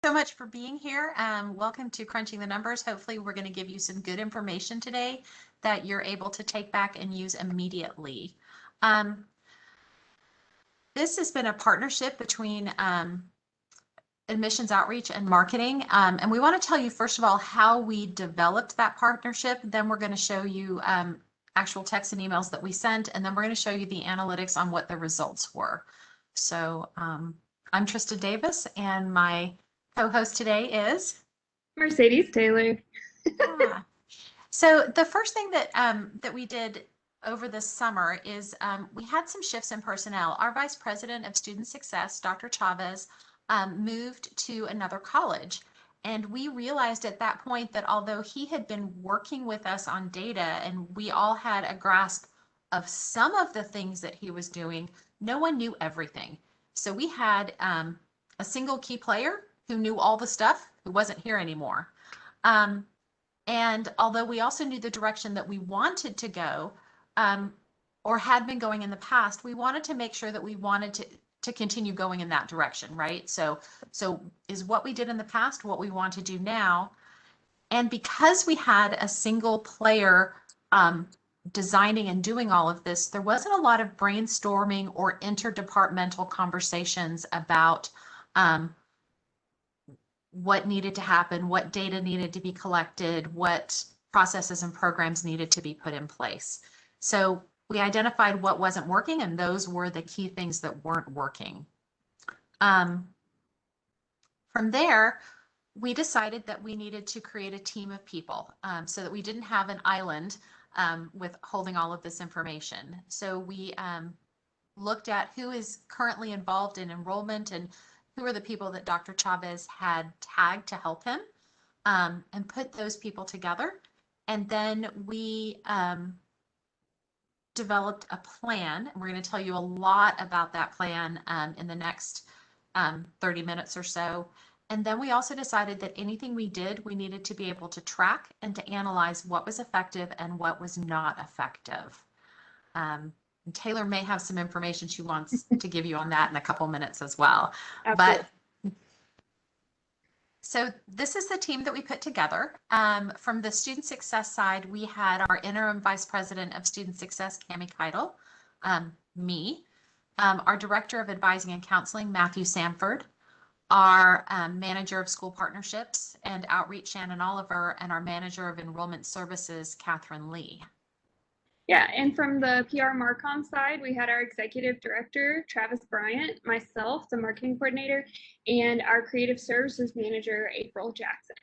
So much for being here. Welcome to Crunching the Numbers. Hopefully we're going to give you some good information today that you're able to take back and use immediately. This has been a partnership between admissions outreach and marketing. And we want to tell you, first of all, how we developed that partnership. Then we're going to show you actual texts and emails that we sent. And then we're going to show you the analytics on what the results were. So I'm Tristyn Davis, and my co-host today is Mercedes Taylor. Yeah. So the first thing that we did over this summer is we had some shifts in personnel. Our Vice President of Student Success, Dr. Chavez, moved to another college. And we realized at that point that although he had been working with us on data and we all had a grasp of some of the things that he was doing, no one knew everything. So we had a single key player who knew all the stuff, who wasn't here anymore. And although we also knew the direction that we wanted to go, or had been going in the past, we wanted to make sure that we wanted to continue going in that direction, right? So is what we did in the past what we want to do now? And because we had a single player designing and doing all of this, there wasn't a lot of brainstorming or interdepartmental conversations about what needed to happen, what data needed to be collected, what processes and programs needed to be put in place. So we identified what wasn't working, and those were the key things that weren't working. From there, we decided that we needed to create a team of people so that we didn't have an island with holding all of this information. So we looked at who is currently involved in enrollment and who are the people that Dr. Chavez had tagged to help him, and put those people together. And then we developed a plan. We're going to tell you a lot about that plan in the next 30 minutes or so. And then we also decided that anything we did, we needed to be able to track and to analyze what was effective and what was not effective. Taylor may have some information she wants to give you on that in a couple minutes as well. Absolutely. But so this is the team that we put together. From the student success side, we had our interim vice president of student success, Cami Keitel, me, our director of advising and counseling, Matthew Sanford, our manager of school partnerships and outreach, Shannon Oliver, and our manager of enrollment services, Catherine Lee. Yeah, and from the PR Marcom side, we had our executive director, Travis Bryant, myself, the marketing coordinator, and our creative services manager, April Jackson.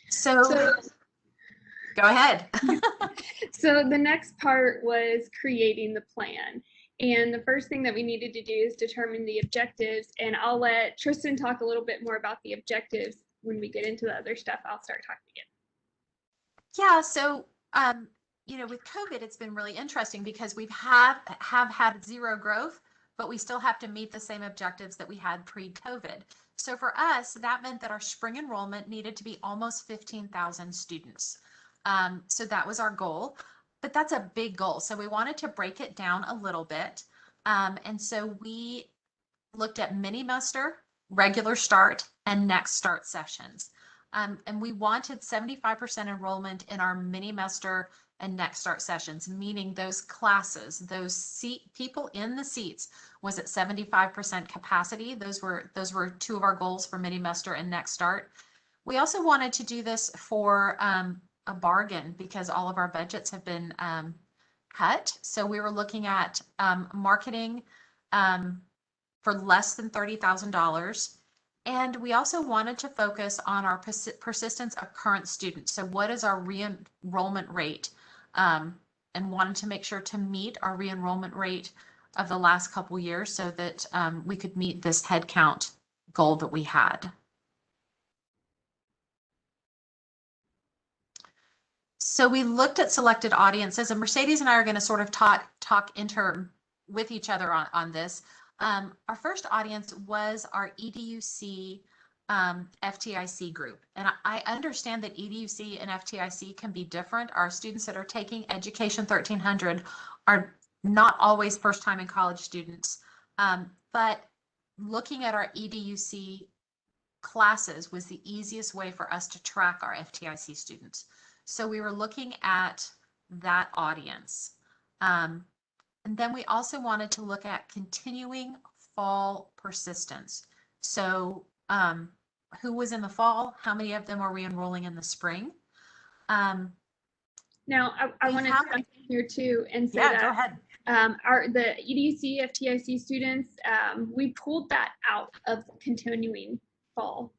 So go ahead. So the next part was creating the plan. And the first thing that we needed to do is determine the objectives. And I'll let Tristyn talk a little bit more about the objectives. When we get into the other stuff, I'll start talking again. Yeah, so with COVID, it's been really interesting because we have had zero growth, but we still have to meet the same objectives that we had pre-COVID. So for us, that meant that our spring enrollment needed to be almost 15,000 students. So that was our goal, but that's a big goal. So we wanted to break it down a little bit. And so we looked at mini muster, regular start, and next start sessions. And we wanted 75% enrollment in our mini muster and next start sessions, meaning those classes, those people in the seats was at 75% capacity. Those were two of our goals for mini muster and next start. We also wanted to do this for a bargain because all of our budgets have been cut. So we were looking at marketing for less than $30,000. And we also wanted to focus on our persistence of current students. So what is our re-enrollment rate? And wanted to make sure to meet our re-enrollment rate of the last couple years so that we could meet this headcount goal that we had. So we looked at selected audiences, and Mercedes and I are going to sort of talk with each other on this. Our first audience was our EDUC FTIC group. And I understand that EDUC and FTIC can be different. Our students that are taking Education 1300 are not always first time in college students. But looking at our EDUC classes was the easiest way for us to track our FTIC students. So we were looking at that audience. And then we also wanted to look at continuing fall persistence. So who was in the fall? How many of them are we enrolling in the spring? Now, I want to jump in here too and say that go ahead. The EDC FTIC students, we pulled that out of continuing fall.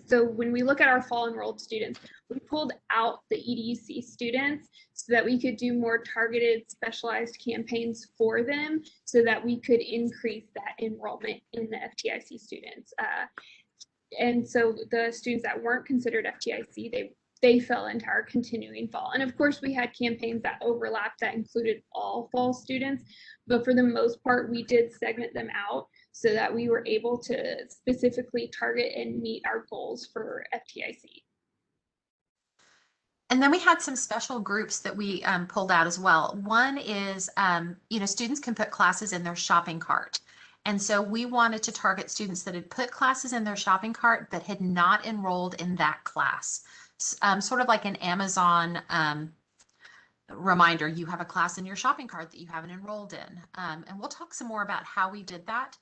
So when we look at our fall enrolled students, we pulled out the EDC students so that we could do more targeted, specialized campaigns for them so that we could increase that enrollment in the FTIC students. And so the students that weren't considered FTIC, they fell into our continuing fall. And of course, we had campaigns that overlapped that included all fall students, but for the most part, we did segment them out so that we were able to specifically target and meet our goals for FTIC. And then we had some special groups that we pulled out as well. One is, students can put classes in their shopping cart. And so we wanted to target students that had put classes in their shopping cart but had not enrolled in that class. Sort of like an Amazon reminder, you have a class in your shopping cart that you haven't enrolled in. And we'll talk some more about how we did that.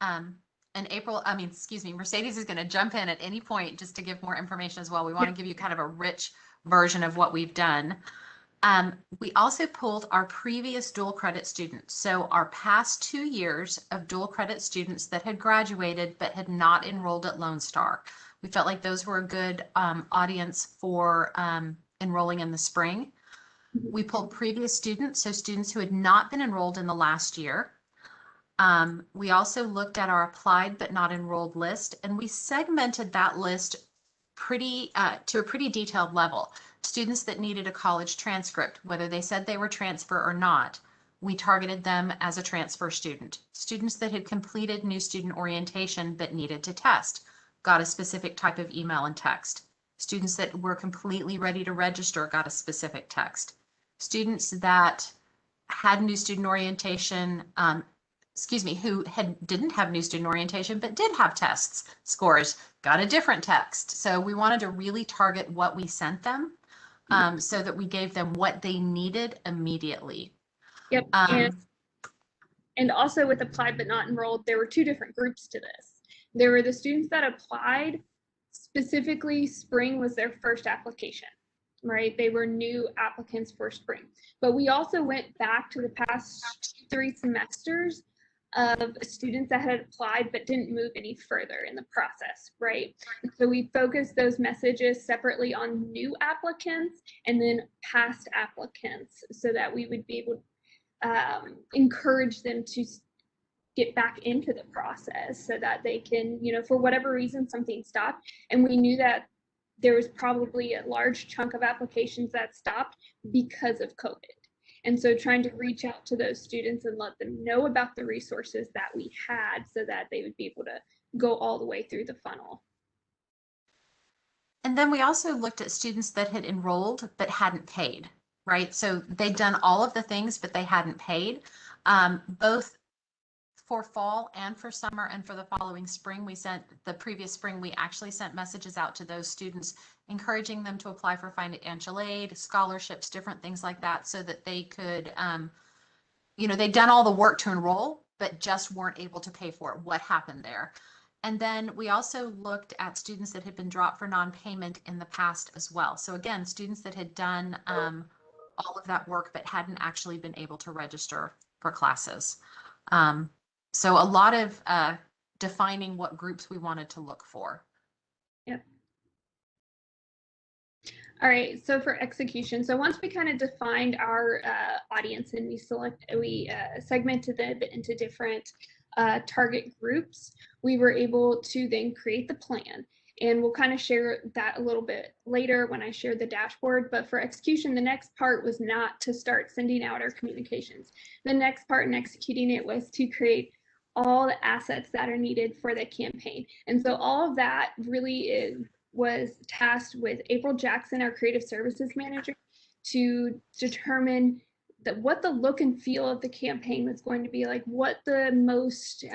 And Mercedes is going to jump in at any point just to give more information as well. We want to give you kind of a rich version of what we've done. We also pulled our previous dual credit students. So our past 2 years of dual credit students that had graduated but had not enrolled at Lone Star. We felt like those were a good audience for enrolling in the spring. We pulled previous students, so students who had not been enrolled in the last year. We also looked at our applied but not enrolled list, and we segmented that list to a pretty detailed level. Students that needed a college transcript, whether they said they were transfer or not, we targeted them as a transfer student. Students that had completed new student orientation but needed to test, got a specific type of email and text. Students that were completely ready to register got a specific text. Students that had new student orientation, who didn't have new student orientation but did have tests scores, got a different text. So we wanted to really target what we sent them so that we gave them what they needed immediately. Yep. And also with applied but not enrolled, there were 2 different groups to this. There were the students that applied, specifically spring was their first application, right? They were new applicants for spring. But we also went back to the past 3 semesters of students that had applied but didn't move any further in the process, right? So we focused those messages separately on new applicants and then past applicants so that we would be able to encourage them to get back into the process so that they can, for whatever reason, something stopped. And we knew that there was probably a large chunk of applications that stopped because of COVID. And so trying to reach out to those students and let them know about the resources that we had so that they would be able to go all the way through the funnel. And then we also looked at students that had enrolled but hadn't paid, right? So they'd done all of the things, but they hadn't paid. Both for fall and for summer and for the following spring, the previous spring, we actually sent messages out to those students, encouraging them to apply for financial aid, scholarships, different things like that, so that they could, they'd done all the work to enroll, but just weren't able to pay for it. What happened there? And then we also looked at students that had been dropped for non-payment in the past as well. So again, students that had done all of that work, but hadn't actually been able to register for classes. So a lot of defining what groups we wanted to look for. Yep. All right, so for execution, so once we kind of defined our audience and we segmented them into different target groups, we were able to then create the plan. And we'll kind of share that a little bit later when I share the dashboard. But for execution, the next part was not to start sending out our communications. The next part in executing it was to create all the assets that are needed for the campaign. And so all of that really was tasked with April Jackson, our creative services manager, to determine what the look and feel of the campaign was going to be like, what the most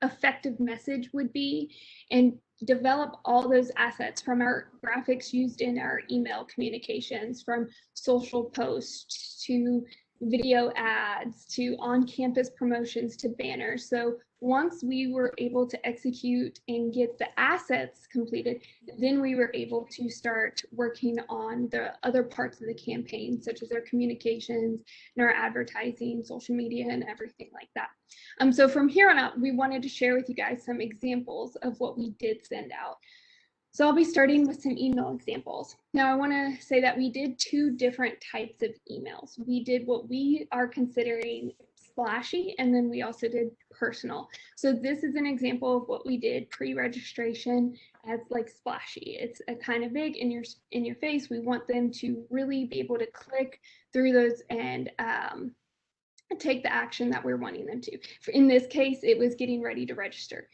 effective message would be, and develop all those assets from our graphics used in our email communications, from social posts to video ads to on-campus promotions to banners. So once we were able to execute and get the assets completed, then we were able to start working on the other parts of the campaign, such as our communications and our advertising, social media, and everything like that. So from here on out, we wanted to share with you guys some examples of what we did send out. So I'll be starting with some email examples. Now I want to say that we did two different types of emails. We did what we are considering splashy, and then we also did personal. So this is an example of what we did pre-registration as like splashy. It's a kind of big in your face. We want them to really be able to click through those and take the action that we're wanting them to. In this case, it was getting ready to register,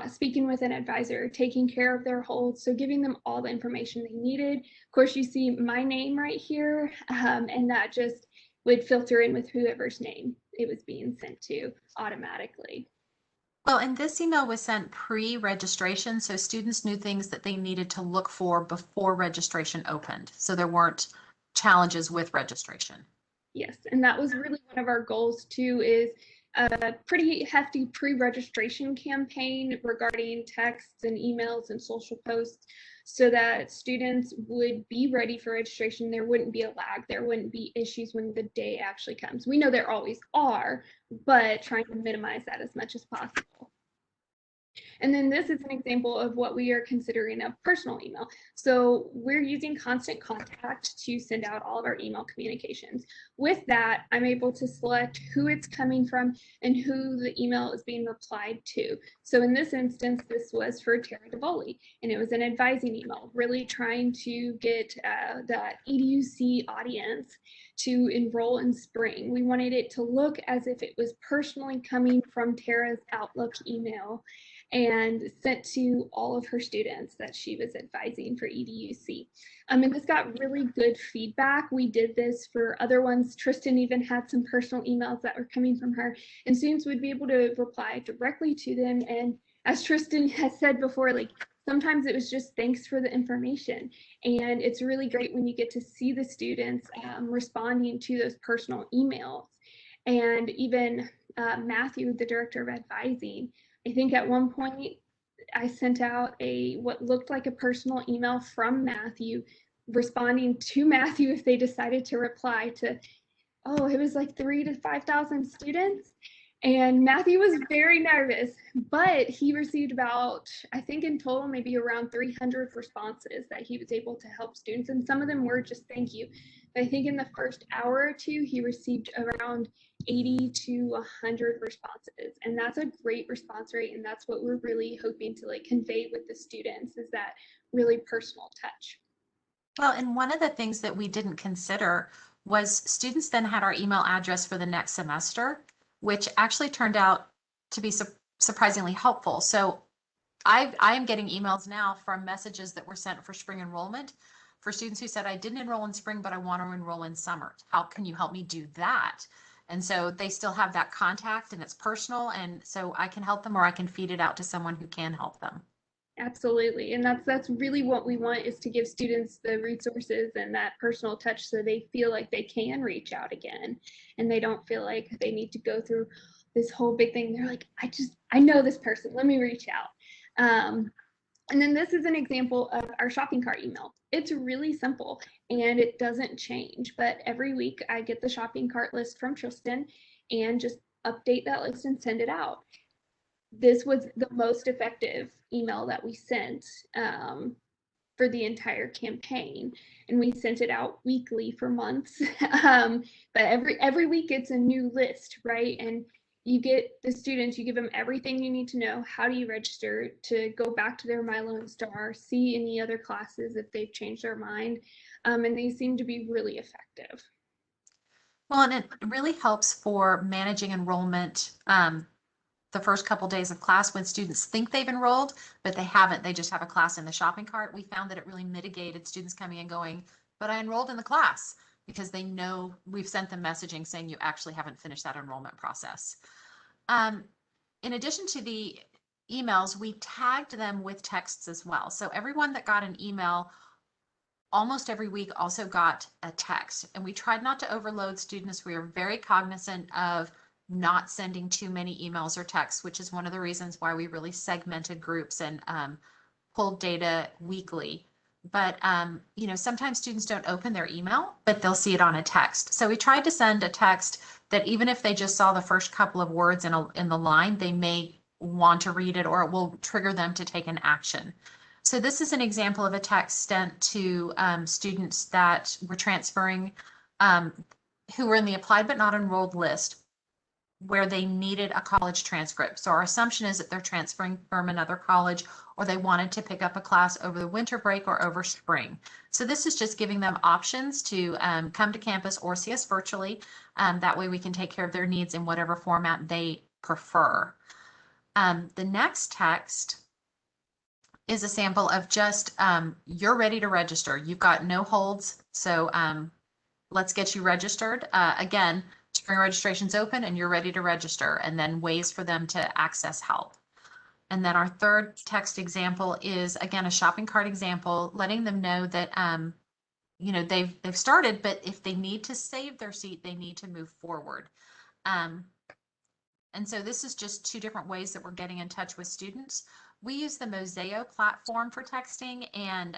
speaking with an advisor, taking care of their holds, so giving them all the information they needed. Of course, you see my name right here, and that just would filter in with whoever's name it was being sent to automatically. Well, and this email was sent pre-registration, so students knew things that they needed to look for before registration opened. So there weren't challenges with registration. Yes, and that was really one of our goals too, is a pretty hefty pre-registration campaign regarding texts and emails and social posts, so that students would be ready for registration. There wouldn't be a lag, there wouldn't be issues when the day actually comes. We know there always are, but trying to minimize that as much as possible. And then this is an example of what we are considering a personal email. So we're using Constant Contact to send out all of our email communications. With that, I'm able to select who it's coming from and who the email is being replied to. So in this instance, this was for Tara DeVoli, and it was an advising email, really trying to get the EDUC audience to enroll in spring. We wanted it to look as if it was personally coming from Tara's Outlook email and sent to all of her students that she was advising for EDUC. And this got really good feedback. We did this for other ones. Tristyn even had some personal emails that were coming from her, and students would be able to reply directly to them. And as Tristyn has said before, like, sometimes it was just thanks for the information. And it's really great when you get to see the students responding to those personal emails. And even Matthew, the director of advising, I think at one point I sent out what looked like a personal email from Matthew, responding to Matthew if they decided to reply to, oh, it was like 3,000 to 5,000 students. And Matthew was very nervous, but he received about, I think in total, maybe around 300 responses that he was able to help students. And some of them were just thank you. But I think in the first hour or two, he received around 80 to 100 responses. And that's a great response rate. And that's what we're really hoping to like convey with the students, is that really personal touch. Well, and one of the things that we didn't consider was students then had our email address for the next semester, which actually turned out to be surprisingly helpful. So I am getting emails now from messages that were sent for spring enrollment for students who said, I didn't enroll in spring, but I want to enroll in summer. How can you help me do that? And so they still have that contact, and it's personal. And so I can help them, or I can feed it out to someone who can help them. Absolutely. And that's really what we want, is to give students the resources and that personal touch, so they feel like they can reach out again, and they don't feel like they need to go through this whole big thing. They're like, I know this person, let me reach out. And then this is an example of our shopping cart email. It's really simple and it doesn't change, but every week I get the shopping cart list from Tristyn and just update that list and send it out. This was the most effective email that we sent for the entire campaign, and we sent it out weekly for months. But every week it's a new list, right? And you get the students, you give them everything you need to know. How do you register, to go back to their My Lone Star, see any other classes if they've changed their mind, and they seem to be really effective. Well, and it really helps for managing enrollment the first couple days of class when students think they've enrolled, but they haven't. They just have a class in the shopping cart. We found that it really mitigated students coming and going, but I enrolled in the class. because they know we've sent them messaging saying you actually haven't finished that enrollment process. In addition to the emails, we tagged them with texts as well. So everyone that got an email almost every week also got a text, and we tried not to overload students. We are very cognizant of not sending too many emails or texts, which is one of the reasons why we really segmented groups and pulled data weekly. But you know, sometimes students don't open their email, but they'll see it on a text. So we tried to send a text that even if they just saw the first couple of words in the line, they may want to read it, or it will trigger them to take an action. So this is an example of a text sent to students that were transferring, who were in the applied but not enrolled list, where they needed a college transcript. So our assumption is that they're transferring from another college, or they wanted to pick up a class over the winter break or over spring. So this is just giving them options to come to campus or see us virtually. That way we can take care of their needs in whatever format they prefer. The next text is a sample of just, you're ready to register. You've got no holds. So let's get you registered. Again, spring registration's open and you're ready to register, and then ways for them to access help. And then our third text example is, again, a shopping cart example, letting them know that, you know, they've started, but if they need to save their seat, they need to move forward. And so this is just two different ways that we're getting in touch with students. We use the Mosaic platform for texting, and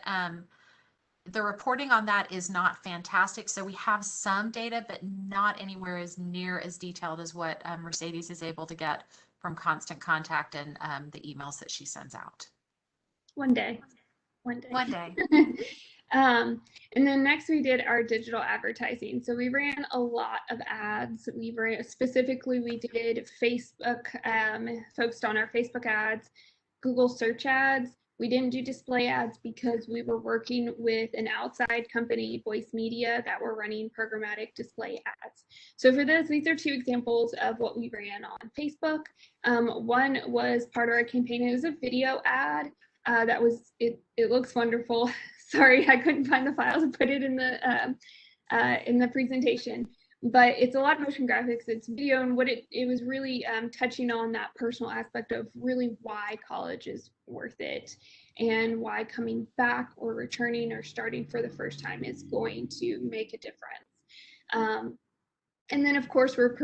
the reporting on that is not fantastic. So we have some data, but not anywhere as near as detailed as what Mercedes is able to get from Constant Contact and the emails that she sends out. One day. One day. And then next we did our digital advertising. So we ran a lot of ads. We did Facebook, focused on our Facebook ads, Google search ads. We didn't do display ads because we were working with an outside company, Voice Media, that were running programmatic display ads. So for this, these are two examples of what we ran on Facebook. One was part of our campaign. It was a video ad. It looks wonderful. Sorry, I couldn't find the file to put it in the presentation, but it's a lot of motion graphics, it's video, and what it was really touching on that personal aspect of really why college is worth it, and why coming back or returning or starting for the first time is going to make a difference. And then of course we're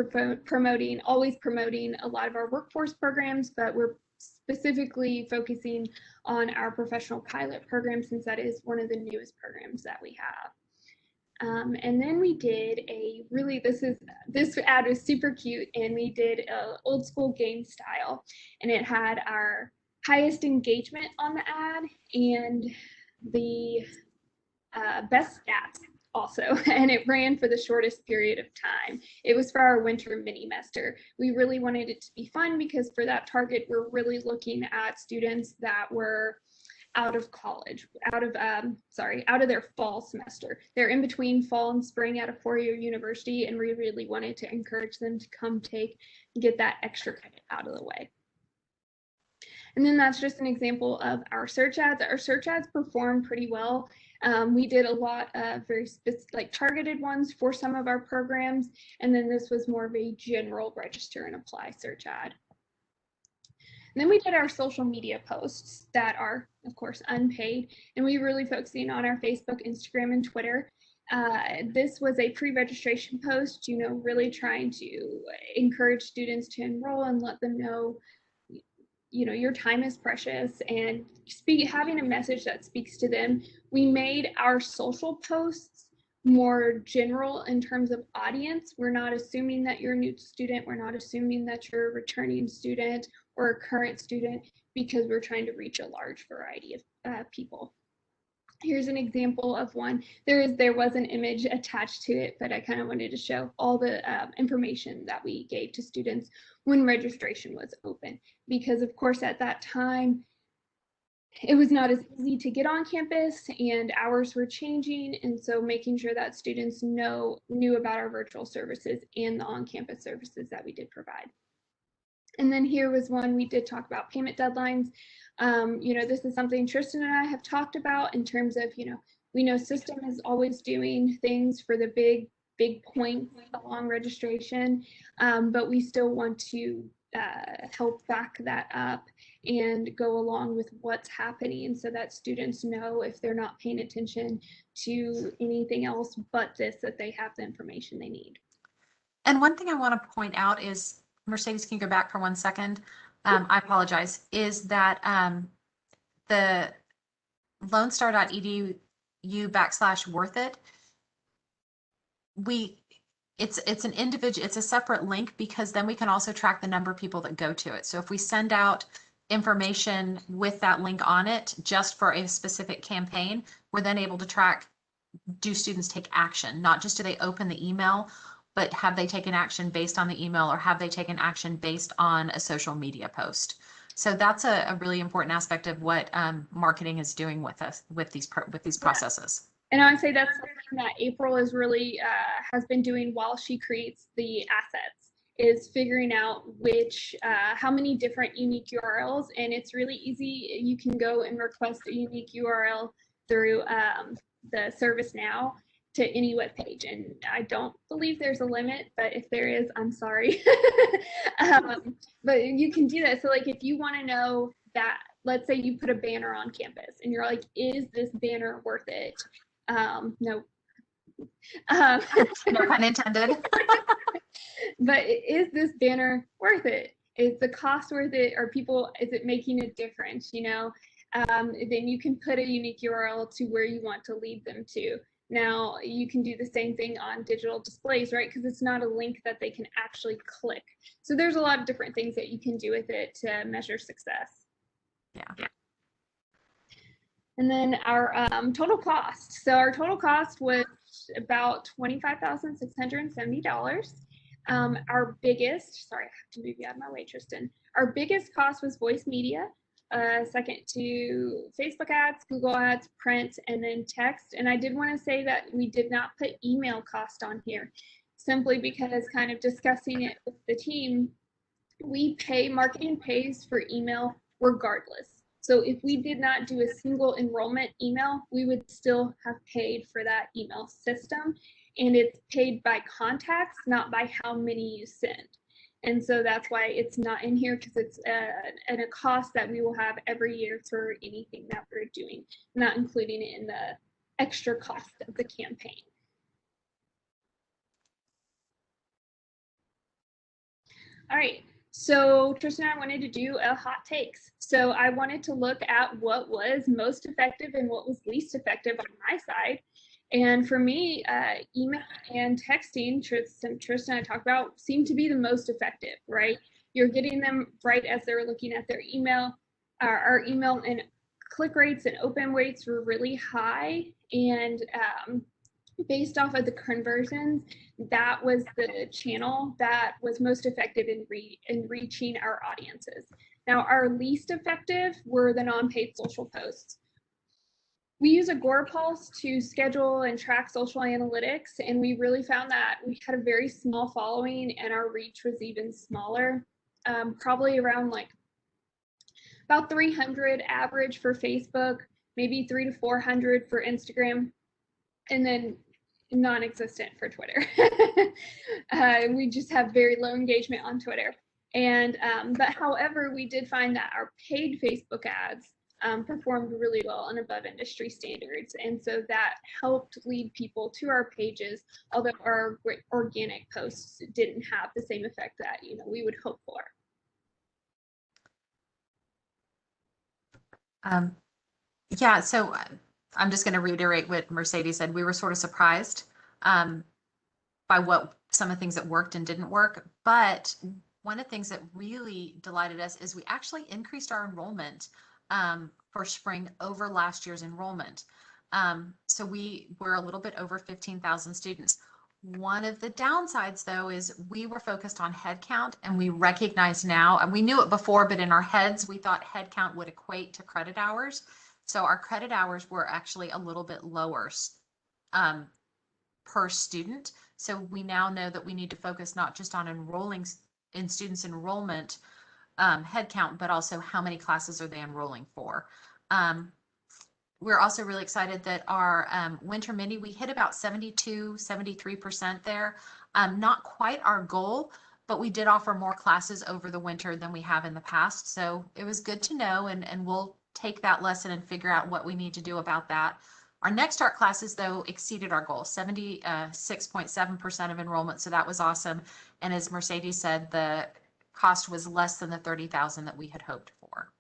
always promoting a lot of our workforce programs, but we're specifically focusing on our professional pilot program, since that is one of the newest programs that we have. And then we did this ad was super cute, and we did a old school game style, and it had our highest engagement on the ad and the best stats also, and it ran for the shortest period of time. It was for our winter mini-mester. We really wanted it to be fun because for that target, we're really looking at students that were out of college, out of their fall semester. They're in between fall and spring at a four-year university, and we really wanted to encourage them to come get that extra credit out of the way. And then that's just an example of our search ads. Our search ads perform pretty well. We did a lot of very specific, targeted ones for some of our programs, and then this was more of a general register and apply search ad. And then we did our social media posts that are, of course, unpaid, and we really focusing on our Facebook, Instagram, and Twitter. This was a pre-registration post, really trying to encourage students to enroll and let them know, your time is precious, and having a message that speaks to them. We made our social posts more general in terms of audience. We're not assuming that you're a new student. We're not assuming that you're a returning student or a current student, because we're trying to reach a large variety of people. Here's an example of one. There was an image attached to it, but I kind of wanted to show all the information that we gave to students when registration was open, because of course at that time it was not as easy to get on campus and hours were changing, and so making sure that students knew about our virtual services and the on-campus services that we did provide. And then here was one we did talk about payment deadlines. This is something Tristyn and I have talked about in terms of, We know system is always doing things for the big points along registration, but we still want to help back that up and go along with what's happening so that students know if they're not paying attention to anything else but this, that they have the information they need. And one thing I want to point out is, Mercedes, can you go back for 1 second? I apologize, is that the lonestar.edu/worth it, it's an individual, it's a separate link, because then we can also track the number of people that go to it. So if we send out information with that link on it just for a specific campaign, we're then able to track, do students take action? Not just do they open the email, but have they taken action based on the email, or have they taken action based on a social media post? So that's a really important aspect of what marketing is doing with us, with these processes. And I would say that's something that April is really has been doing while she creates the assets, is figuring out which, how many different unique URLs. And it's really easy. You can go and request a unique URL through the ServiceNow to any web page. And I don't believe there's a limit, but if there is, I'm sorry. But you can do that. So like, if you want to know that, let's say you put a banner on campus and you're like, is this banner worth it? No. No pun intended. But is this banner worth it? Is the cost worth it? Are people, is it making a difference? You know, then you can put a unique URL to where you want to lead them to. Now you can do the same thing on digital displays, right? Because it's not a link that they can actually click. So there's a lot of different things that you can do with it to measure success. Yeah. And then our total cost. So our total cost was about $25,670. Our biggest, sorry, I have to move you out of my way, Tristyn. Our biggest cost was voice media, second to Facebook ads, Google ads, print, and then text. And I did want to say that we did not put email cost on here, simply because, kind of discussing it with the team, we pay, marketing pays for email regardless. So if we did not do a single enrollment email, we would still have paid for that email system. And it's paid by contacts, not by how many you send. And so that's why it's not in here, because it's a cost that we will have every year for anything that we're doing, not including it in the extra cost of the campaign. All right. So Tristyn and I wanted to do a hot takes. So I wanted to look at what was most effective and what was least effective on my side. And for me, email and texting, Tristyn and I talked about, seem to be the most effective, right? You're getting them right as they're looking at their email. Our email and click rates and open rates were really high. And based off of the conversions, that was the channel that was most effective in reaching our audiences. Now, our least effective were the non-paid social posts. We use Agorapulse to schedule and track social analytics, and we really found that we had a very small following and our reach was even smaller, probably around like about 300 average for Facebook, maybe 300 to 400 for Instagram, and then non-existent for Twitter. We just have very low engagement on Twitter. And but however, we did find that our paid Facebook ads performed really well and above industry standards. And so that helped lead people to our pages, although our organic posts didn't have the same effect that, you know, we would hope for. Yeah, so I'm just going to reiterate what Mercedes said. We were sort of surprised by what some of the things that worked and didn't work. But one of the things that really delighted us is we actually increased our enrollment for spring over last year's enrollment. So we were a little bit over 15,000 students. One of the downsides, though, is we were focused on head count, and we recognize now, and we knew it before, but in our heads, we thought head count would equate to credit hours. So our credit hours were actually a little bit lower per student. So we now know that we need to focus not just on enrolling in students' enrollment head count, but also how many classes are they enrolling for. we're also really excited that our winter mini, we hit about 72, 73% there. Not quite our goal, but we did offer more classes over the winter than we have in the past. So it was good to know, and we'll take that lesson and figure out what we need to do about that. Our Next Start classes, though, exceeded our goal, 76.7% of enrollment. So that was awesome. And as Mercedes said, the cost was less than the 30,000 that we had hoped for.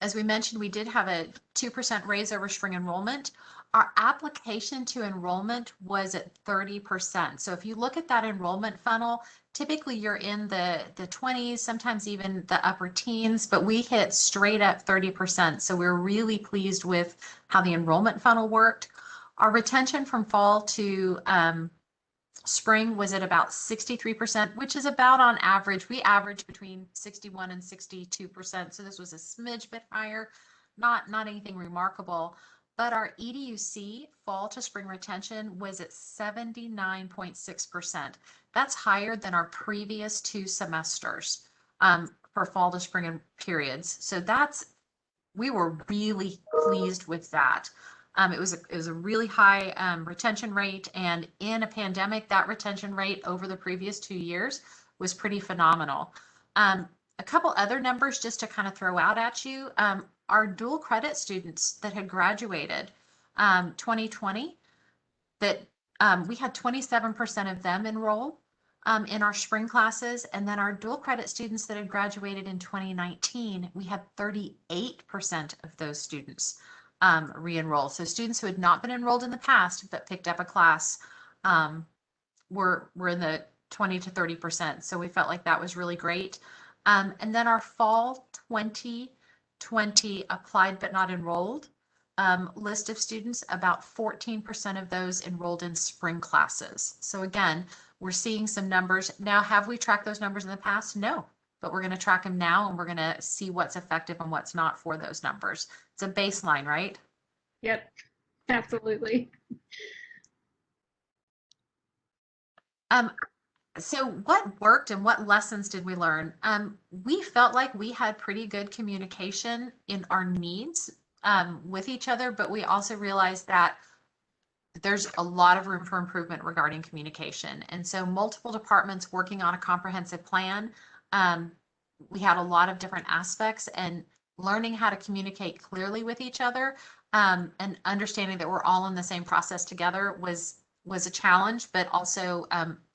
As we mentioned, we did have a 2% raise over spring enrollment. Our application to enrollment was at 30%. So if you look at that enrollment funnel, typically you're in the 20s, sometimes even the upper teens, but we hit straight up 30%. So we're really pleased with how the enrollment funnel worked. Our retention from fall to spring was at about 63%, which is about on average. We average between 61 and 62%. So this was a smidge bit higher, not anything remarkable. But our EDUC fall to spring retention was at 79.6%. That's higher than our previous 2 semesters for fall to spring periods. So we were really pleased with that. It was a really high retention rate, and in a pandemic, that retention rate over the previous 2 years was pretty phenomenal. A couple other numbers just to kind of throw out at you. Our dual credit students that had graduated 2020, that we had 27% of them enroll in our spring classes, and then our dual credit students that had graduated in 2019, we had 38% of those students re-enroll. So students who had not been enrolled in the past but picked up a class were in the 20 to 30%. So we felt like that was really great. And then our fall 2020 applied but not enrolled list of students, about 14% of those enrolled in spring classes. So again, we're seeing some numbers. Now, have we tracked those numbers in the past? No, but we're going to track them now, and we're going to see what's effective and what's not for those numbers. It's a baseline, right? Yep, absolutely. So what worked and what lessons did we learn? We felt like we had pretty good communication in our needs with each other, but we also realized that there's a lot of room for improvement regarding communication. And so multiple departments working on a comprehensive plan. We had a lot of different aspects, and learning how to communicate clearly with each other and understanding that we're all in the same process together was a challenge, but also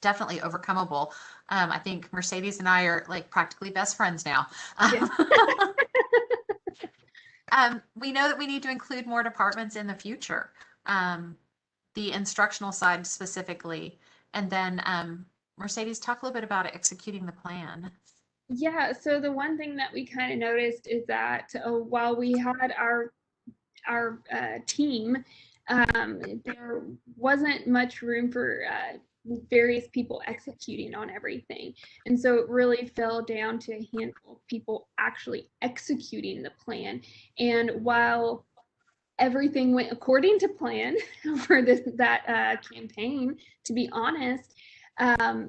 definitely overcomable. I think Mercedes and I are like practically best friends now. Yeah. We know that we need to include more departments in the future, the instructional side specifically. And then Mercedes, talk a little bit about executing the plan. Yeah, so the one thing that we kind of noticed is that while we had our team, there wasn't much room for various people executing on everything. And so it really fell down to a handful of people actually executing the plan. And while everything went according to plan for that campaign, to be honest,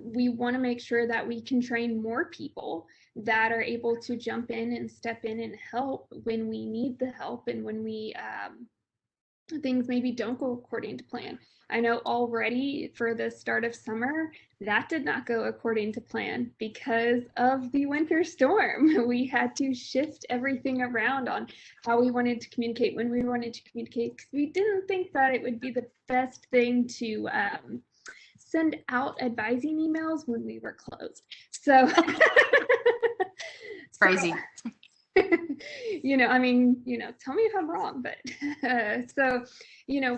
we want to make sure that we can train more people that are able to jump in and step in and help when we need the help and when we things maybe don't go according to plan. I know already for the start of summer, that did not go according to plan because of the winter storm. We had to shift everything around on how we wanted to communicate, when we wanted to communicate, because we didn't think that it would be the best thing to send out advising emails when we were closed. So crazy. I mean, tell me if I'm wrong, but so,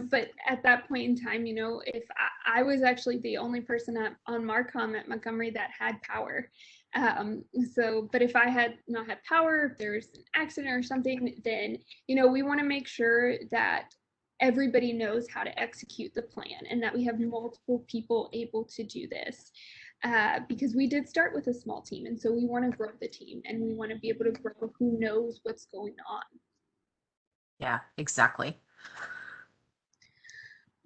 but at that point in time, if I was actually the only person on Marcom at Montgomery that had power. But if I had not had power, if there's an accident or something, then, we want to make sure that everybody knows how to execute the plan and that we have multiple people able to do this. Because we did start with a small team, and so we want to grow the team, and we want to be able to grow who knows what's going on. Yeah, exactly.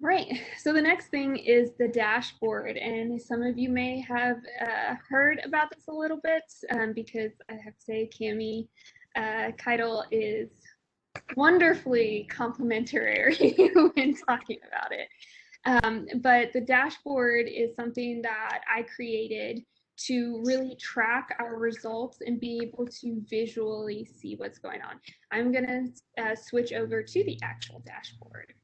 Right. So the next thing is the dashboard, and some of you may have heard about this a little bit because I have to say, Cami Keitel is wonderfully complimentary when talking about it. But the dashboard is something that I created to really track our results and be able to visually see what's going on. I'm going to switch over to the actual dashboard.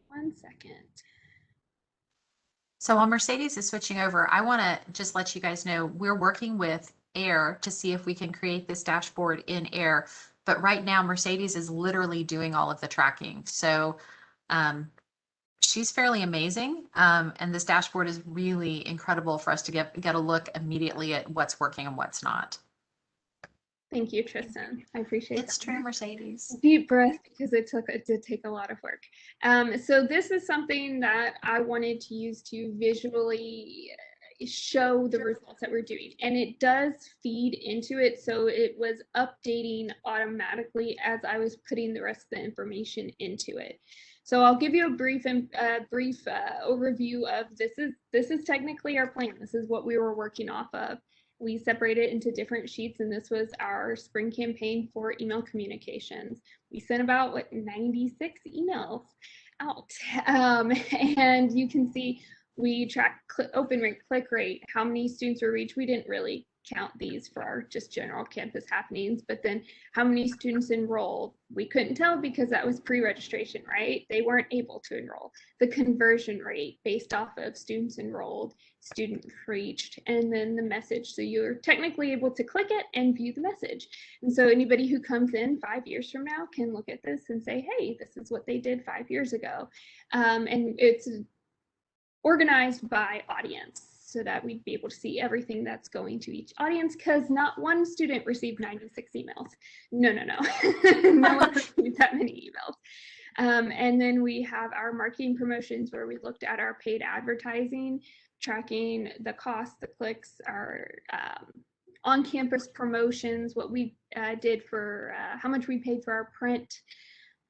1 second. So while Mercedes is switching over, I want to just let you guys know we're working with Air to see if we can create this dashboard in Air. But right now, Mercedes is literally doing all of the tracking. So she's fairly amazing. And this dashboard is really incredible for us to get a look immediately at what's working and what's not. Thank you, Tristyn. I appreciate it. It's true, Mercedes. Deep breath, because it did take a lot of work. So this is something that I wanted to use to visually show the results that we're doing, and it does feed into it, so it was updating automatically as I was putting the rest of the information into it. So I'll give you a brief overview of this is technically our plan. This is what we were working off of. We separated it into different sheets, and this was our spring campaign for email communications. We sent about 96 emails out, and you can see we track open rate, click rate, how many students were reached. We didn't really count these for our just general campus happenings, but then how many students enrolled, we couldn't tell because that was pre-registration, right? They weren't able to enroll. The conversion rate based off of students enrolled, student reached, and then the message. So you're technically able to click it and view the message. And so anybody who comes in 5 years from now can look at this and say, hey, this is what they did 5 years ago. And it's organized by audience, so that we'd be able to see everything that's going to each audience, because not one student received 96 emails. No. No one received that many emails. And then we have our marketing promotions, where we looked at our paid advertising, tracking the cost, the clicks, our on-campus promotions, what we did for how much we paid for our print,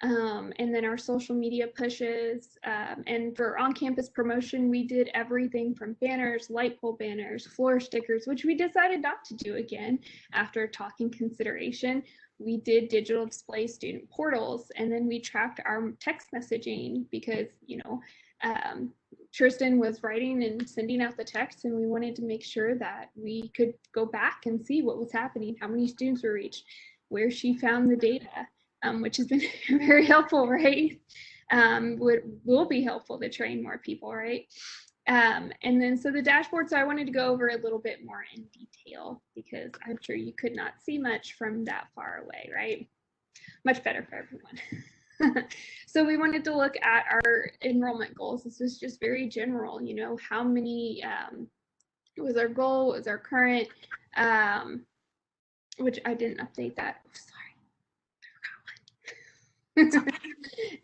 and then our social media pushes. And for on-campus promotion, we did everything from banners, light pole banners, floor stickers, which we decided not to do again after talking consideration. We did digital display student portals, and then we tracked our text messaging because, Tristyn was writing and sending out the text, and we wanted to make sure that we could go back and see what was happening, how many students were reached, where she found the data. Which has been very helpful, right? Will be helpful to train more people, right? And then so the dashboard, so I wanted to go over a little bit more in detail, because I'm sure you could not see much from that far away, right? Much better for everyone. So we wanted to look at our enrollment goals. This is just very general, how many, was our goal, was our current, which I didn't update that.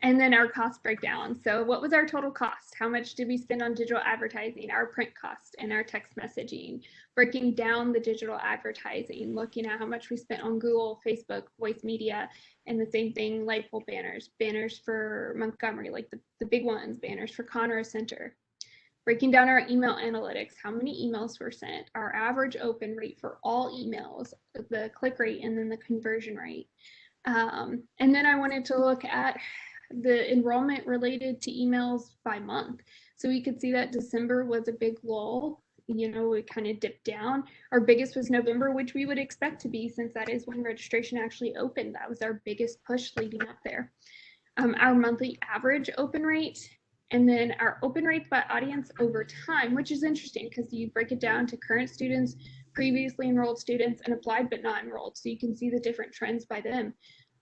And then our cost breakdown. So what was our total cost? How much did we spend on digital advertising, our print cost, and our text messaging? Breaking down the digital advertising, looking at how much we spent on Google, Facebook, voice media, and the same thing, light pole banners, banners for Montgomery, like the big ones, banners for Conroe Center. Breaking down our email analytics, how many emails were sent, our average open rate for all emails, the click rate, and then the conversion rate. And then I wanted to look at the enrollment related to emails by month. So we could see that December was a big lull. It kind of dipped down. Our biggest was November, which we would expect to be, since that is when registration actually opened. That was our biggest push leading up there. Our monthly average open rate, and then our open rate by audience over time, which is interesting because you break it down to current students, previously enrolled students, and applied but not enrolled. So you can see the different trends by them,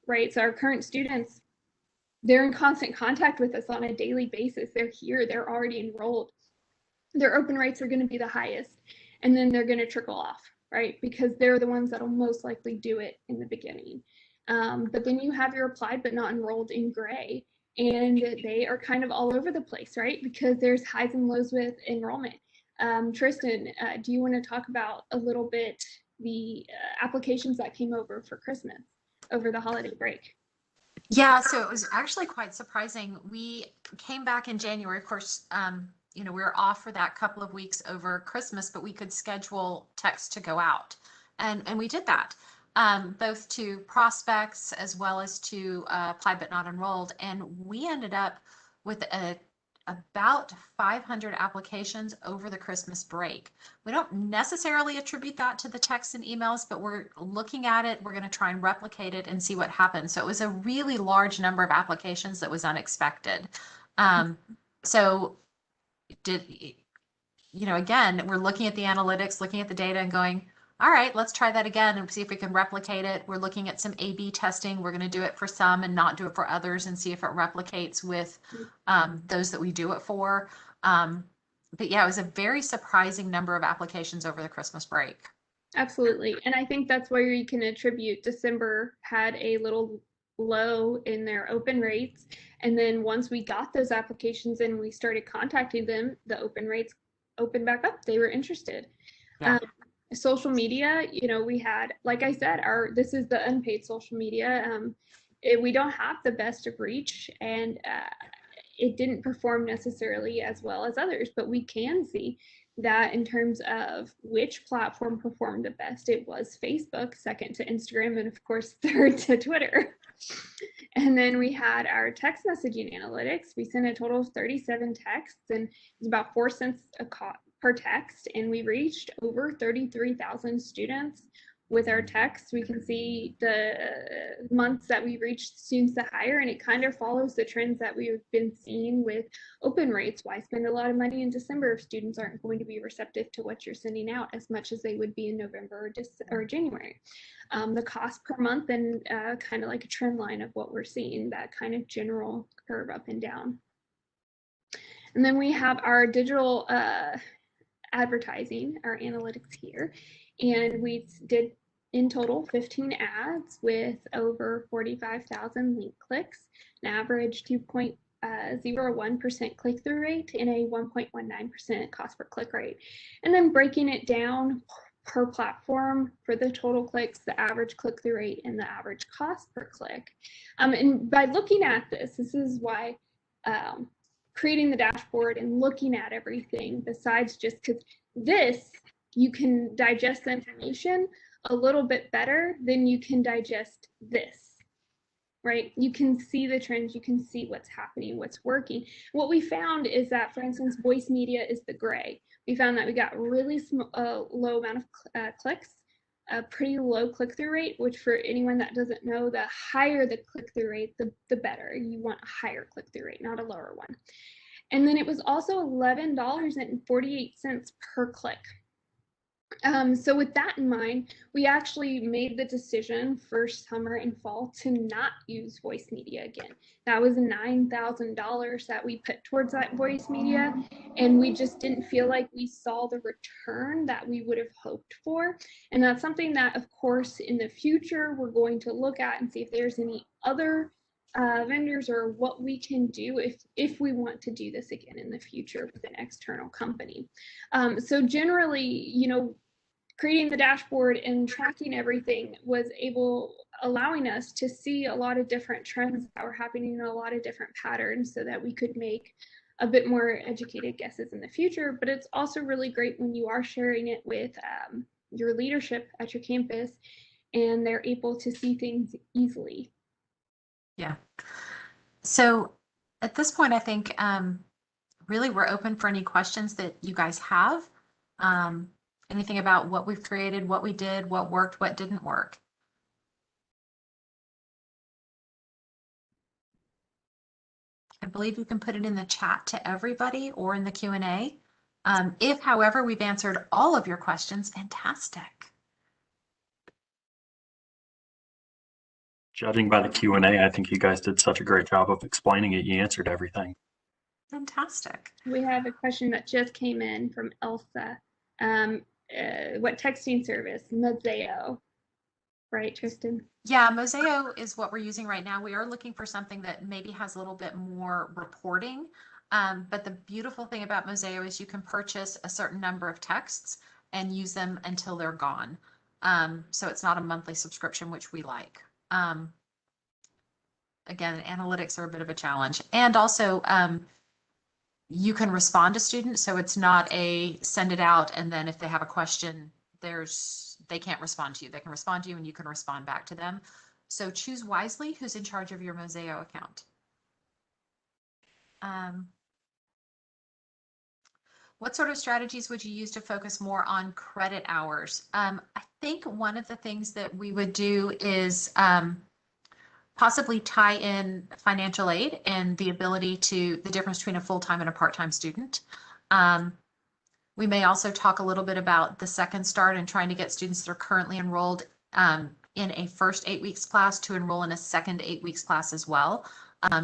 right? So our current students, they're in constant contact with us on a daily basis. They're here, they're already enrolled. Their open rates are going to be the highest, and then they're going to trickle off, right? Because they're the ones that'll most likely do it in the beginning. But then you have your applied but not enrolled in gray, and they are kind of all over the place, right? Because there's highs and lows with enrollment. Tristyn, do you want to talk about a little bit the applications that came over for Christmas over the holiday break? Yeah, so it was actually quite surprising. We came back in January, of course, we were off for that couple of weeks over Christmas, but we could schedule texts to go out. And we did that, both to prospects as well as to applied but not enrolled. And we ended up with about 500 applications over the Christmas break. We don't necessarily attribute that to the texts and emails, but we're looking at it. We're going to try and replicate it and see what happens. So it was a really large number of applications that was unexpected. So again, we're looking at the analytics, looking at the data and going, all right, let's try that again and see if we can replicate it. We're looking at some A/B testing. We're going to do it for some and not do it for others and see if it replicates with those that we do it for. But yeah, it was a very surprising number of applications over the Christmas break. Absolutely. And I think that's where you can attribute December had a little low in their open rates. And then once we got those applications and we started contacting them, the open rates opened back up. They were interested. Yeah. Social media, we had, like I said, this is the unpaid social media. We don't have the best of reach, and it didn't perform necessarily as well as others, but we can see that in terms of which platform performed the best, it was Facebook, second to Instagram, and of course, third to Twitter. And then we had our text messaging analytics. We sent a total of 37 texts, and it was about 4 cents per text, and we reached over 33,000 students with our texts. We can see the months that we reached students the higher, and it kind of follows the trends that we've been seeing with open rates. Why spend a lot of money in December if students aren't going to be receptive to what you're sending out as much as they would be in November or January? The cost per month, and kind of like a trend line of what we're seeing, that kind of general curve up and down. And then we have our digital advertising, our analytics here, and we did in total 15 ads with over 45,000 link clicks, an average 2.01% click-through rate and a 1.19% cost per click rate. And then breaking it down per platform for the total clicks, the average click-through rate, and the average cost per click. And by looking at this is why creating the dashboard and looking at everything, besides just because this, you can digest the information a little bit better than you can digest this, right? You can see the trends, you can see what's happening, what's working. What we found is that, for instance, voice media is the gray. We found that we got really low amount of clicks, a pretty low click-through rate, which for anyone that doesn't know, the higher the click-through rate, the better. You want a higher click-through rate, not a lower one. And then it was also $11.48 per click. So with that in mind, we actually made the decision for summer and fall to not use voice media again. That was $9,000 that we put towards that voice media, and we just didn't feel like we saw the return that we would have hoped for. And that's something that, of course, in the future, we're going to look at and see if there's any other vendors or what we can do if we want to do this again in the future with an external company. So generally, creating the dashboard and tracking everything was allowing us to see a lot of different trends that were happening in a lot of different patterns so that we could make a bit more educated guesses in the future. But it's also really great when you are sharing it with your leadership at your campus and they're able to see things easily. Yeah. So at this point, I think really we're open for any questions that you guys have. Anything about what we've created, what we did, what worked, what didn't work. I believe you can put it in the chat to everybody or in the Q&A. If, however, we've answered all of your questions, fantastic. Judging by the Q&A, I think you guys did such a great job of explaining it. You answered everything. Fantastic. We have a question that just came in from Elsa. What texting service? Moseo, right, Tristyn? Yeah, Moseo is what we're using right now. We are looking for something that maybe has a little bit more reporting. But the beautiful thing about Moseo is you can purchase a certain number of texts and use them until they're gone. So it's not a monthly subscription, which we like. Again, analytics are a bit of a challenge. And also, you can respond to students, so it's not a send it out and then if they have a question, they can't respond to you. They can respond to you and you can respond back to them. So choose wisely who's in charge of your Mosaic account. What sort of strategies would you use to focus more on credit hours? I think one of the things that we would do is possibly tie in financial aid and the ability to the difference between a full-time and a part-time student. We may also talk a little bit about the second start and trying to get students that are currently enrolled in a first 8 weeks class to enroll in a second 8 weeks class as well,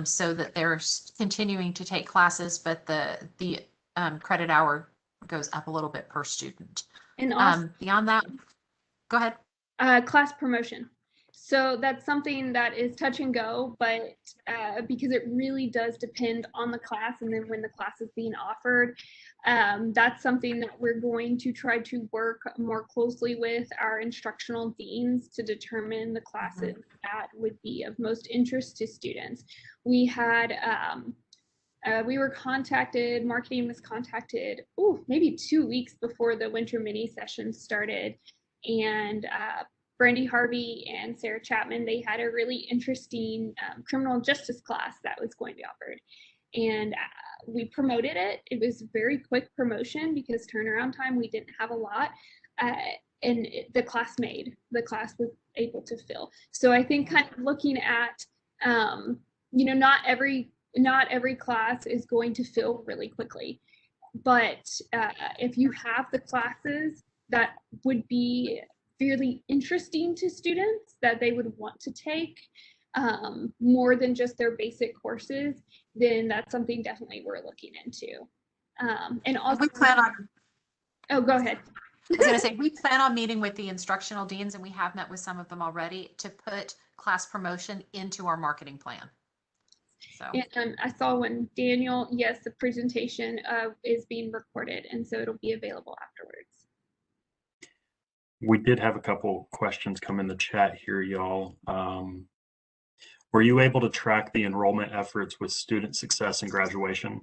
so that they're continuing to take classes, but the credit hour goes up a little bit per student. And also, beyond that, go ahead. Class promotion. So that's something that is touch and go, but because it really does depend on the class and then when the class is being offered, that's something that we're going to try to work more closely with our instructional deans to determine the classes that would be of most interest to students. We had we were contacted, marketing was contacted, maybe 2 weeks before the winter mini session started. And Brandy Harvey and Sarah Chapman, they had a really interesting criminal justice class that was going to be offered. And we promoted it. It was a very quick promotion because turnaround time, we didn't have a lot. And the class was able to fill. So I think kind of looking at, not every class is going to fill really quickly. But if you have the classes that would be fairly interesting to students that they would want to take more than just their basic courses, then that's something definitely we're looking into. And also, we plan on. Oh, go ahead. I was going to say, we plan on meeting with the instructional deans, and we have met with some of them already to put class promotion into our marketing plan. So. And I saw one, Daniel, yes, the presentation is being recorded, and so it'll be available afterwards. We did have a couple questions come in the chat here, y'all. Were you able to track the enrollment efforts with student success and graduation?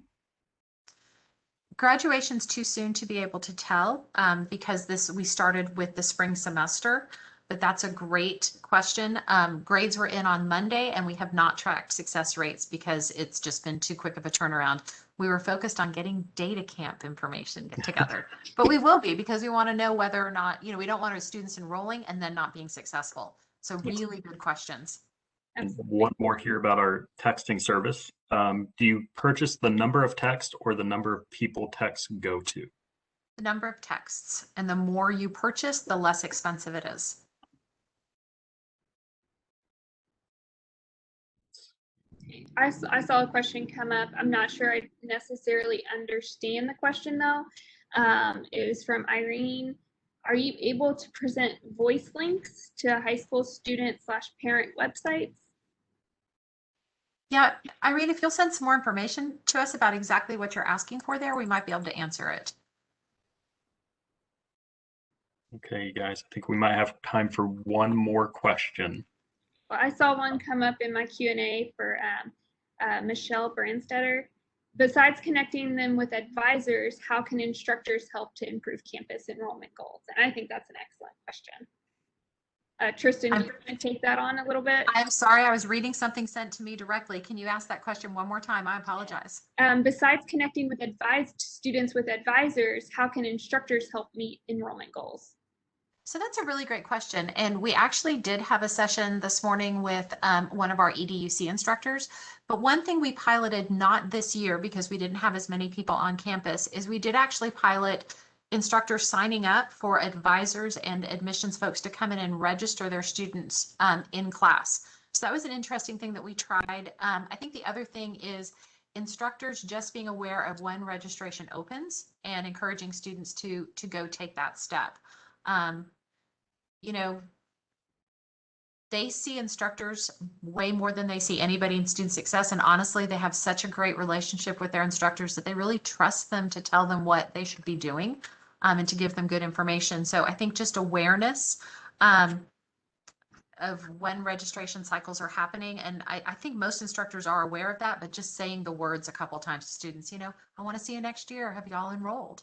Graduation's too soon to be able to tell because we started with the spring semester, but that's a great question. Grades were in on Monday and we have not tracked success rates because it's just been too quick of a turnaround. We were focused on getting data camp information together, but we will be because we want to know whether or not, we don't want our students enrolling and then not being successful. So really good questions. And one more here about our texting service. Do you purchase the number of texts or the number of people texts go to? The number of texts, and the more you purchase, the less expensive it is. I saw a question come up. I'm not sure I necessarily understand the question though. It was from Irene. Are you able to present voice links to high school student/parent websites? Yeah, Irene, if you'll send some more information to us about exactly what you're asking for there, we might be able to answer it. Okay, guys, I think we might have time for one more question. Well, I saw one come up in my Q&A for Michelle Brandstetter. Besides connecting them with advisors, how can instructors help to improve campus enrollment goals? And I think that's an excellent question. Tristyn, do you want to take that on a little bit? I'm sorry, I was reading something sent to me directly. Can you ask that question one more time? I apologize. Besides connecting with students with advisors, how can instructors help meet enrollment goals? So that's a really great question. And we actually did have a session this morning with one of our EDUC instructors. But one thing we piloted, not this year because we didn't have as many people on campus, is we did actually pilot instructors signing up for advisors and admissions folks to come in and register their students in class. So that was an interesting thing that we tried. I think the other thing is instructors just being aware of when registration opens and encouraging students to go take that step. They see instructors way more than they see anybody in student success. And honestly, they have such a great relationship with their instructors that they really trust them to tell them what they should be doing and to give them good information. So I think just awareness of when registration cycles are happening. And I think most instructors are aware of that, but just saying the words a couple times to students, I want to see you next year. Have you all enrolled?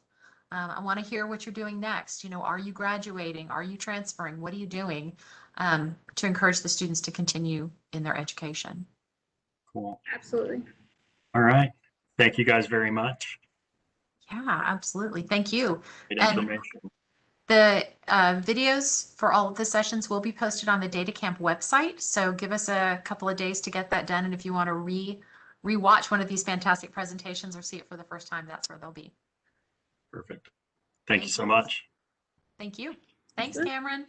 I want to hear what you're doing next. You know, are you graduating? Are you transferring? What are you doing to encourage the students to continue in their education? Cool. Absolutely. All right. Thank you guys very much. Yeah, absolutely. Thank you. Great And information. the videos for all of the sessions will be posted on the Data Camp website. So give us a couple of days to get that done. And if you want to re-watch one of these fantastic presentations or see it for the first time, that's where they'll be. Perfect. Thank you so much. Thank you. Thanks, Absolutely. Cameron.